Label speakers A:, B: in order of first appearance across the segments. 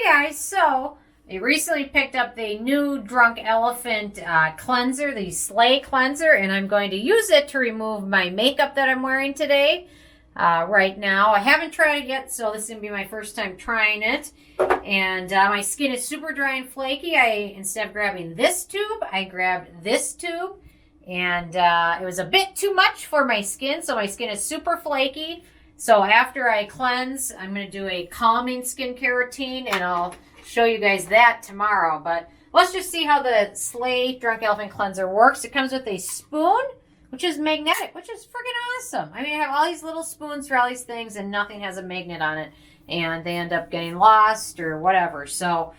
A: guys, so I recently picked up the new Drunk Elephant cleanser, the Slaai cleanser, and I'm going to use it to remove my makeup that I'm wearing today. Right now, I haven't tried it yet, so this is going to be my first time trying it. And my skin is super dry and flaky. Instead of grabbing this tube, I grabbed this tube. And it was a bit too much for my skin, so my skin is super flaky. So after I cleanse, I'm going to do a calming skincare routine, and I'll show you guys that tomorrow. But let's just see how the Slaai Drunk Elephant Cleanser works. It comes with a spoon, which is magnetic, which is freaking awesome. I mean, I have all these little spoons for all these things, and nothing has a magnet on it. And they end up getting lost or whatever. So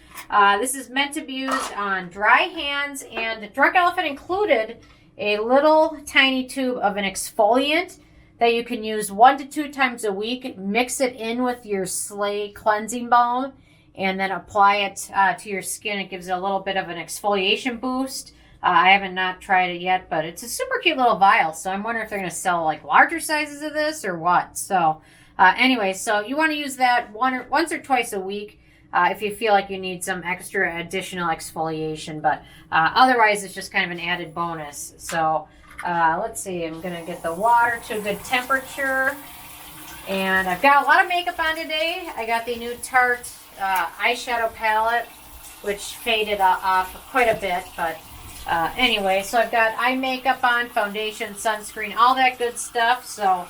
A: this is meant to be used on dry hands, and Drunk Elephant included a little tiny tube of an exfoliant that you can use 1 to 2 times a week. Mix it in with your Slaai cleansing balm and then apply it to your skin. It gives it a little bit of an exfoliation boost. I haven't not tried it yet, but it's a super cute little vial. So I'm wondering if they're going to sell like larger sizes of this or what. So anyway, so you want to use that once or twice a week if you feel like you need some extra additional exfoliation. But otherwise, it's just kind of an added bonus. So let's see, I'm going to get the water to a good temperature. And I've got a lot of makeup on today. I got the new Tarte eyeshadow palette, which faded off quite a bit. But anyway, so I've got eye makeup on, foundation, sunscreen, all that good stuff. So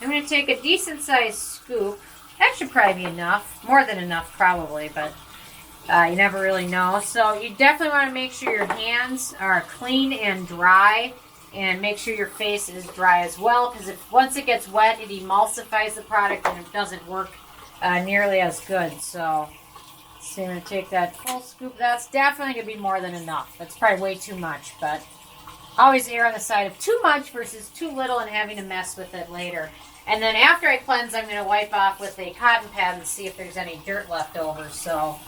A: I'm going to take a decent sized scoop. That should probably be enough. More than enough probably, but you never really know. So you definitely want to make sure your hands are clean and dry. And make sure your face is dry as well, because once it gets wet, it emulsifies the product and it doesn't work nearly as good. So I'm going to take that full scoop. That's definitely going to be more than enough. That's probably way too much, but always err on the side of too much versus too little and having to mess with it later. And then after I cleanse, I'm going to wipe off with a cotton pad and see if there's any dirt left over. So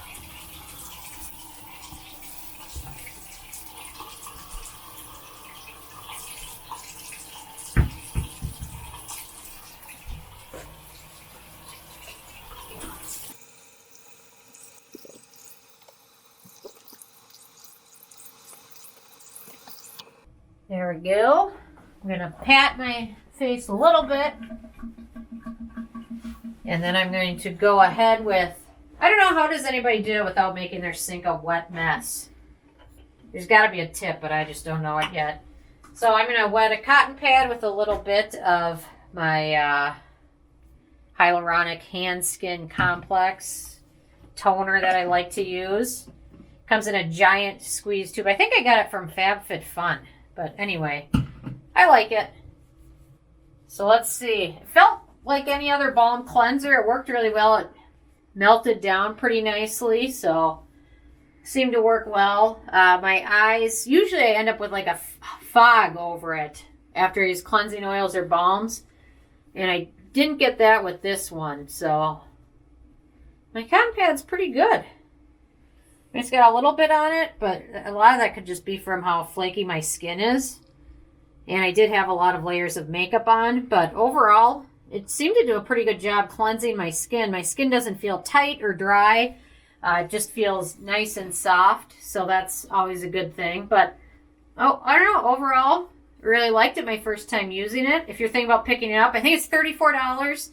A: there we go. I'm going to pat my face a little bit. And then I'm going to go ahead with, I don't know, how does anybody do it without making their sink a wet mess? There's got to be a tip, but I just don't know it yet. So I'm going to wet a cotton pad with a little bit of my hyaluronic hand skin complex toner that I like to use. Comes in a giant squeeze tube. I think I got it from FabFitFun. But anyway, I like it. So let's see. It felt like any other balm cleanser. It worked really well. It melted down pretty nicely, so seemed to work well. My eyes, usually I end up with like a fog over it after I use cleansing oils or balms. And I didn't get that with this one, so my cotton pad's pretty good. It's got a little bit on it, but a lot of that could just be from how flaky my skin is. And I did have a lot of layers of makeup on, but overall, it seemed to do a pretty good job cleansing my skin. My skin doesn't feel tight or dry. It just feels nice and soft, so that's always a good thing. But, I don't know, overall, really liked it my first time using it. If you're thinking about picking it up, I think it's $34.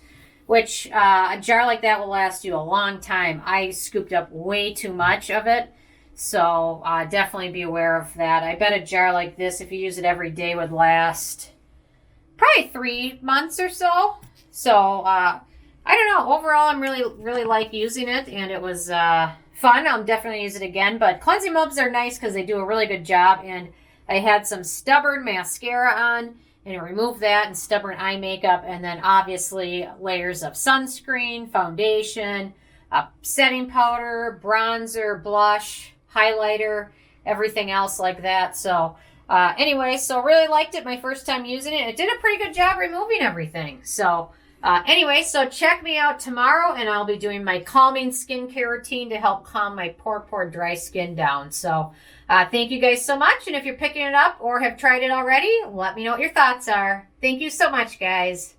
A: Which a jar like that will last you a long time. I scooped up way too much of it, so definitely be aware of that. I bet a jar like this, if you use it every day, would last probably 3 months or so. So I don't know. Overall, I'm really like using it, and it was fun. I'll definitely use it again. But cleansing bulbs are nice because they do a really good job. And I had some stubborn mascara on. And remove that and stubborn eye makeup, and then obviously layers of sunscreen, foundation, setting powder, bronzer, blush, highlighter, everything else like that. So anyway, so really liked it my first time using it. It did a pretty good job removing everything. So anyway, so check me out tomorrow, and I'll be doing my calming skincare routine to help calm my poor dry skin down. So thank you guys so much. And if you're picking it up or have tried it already, let me know what your thoughts are. Thank you so much, guys.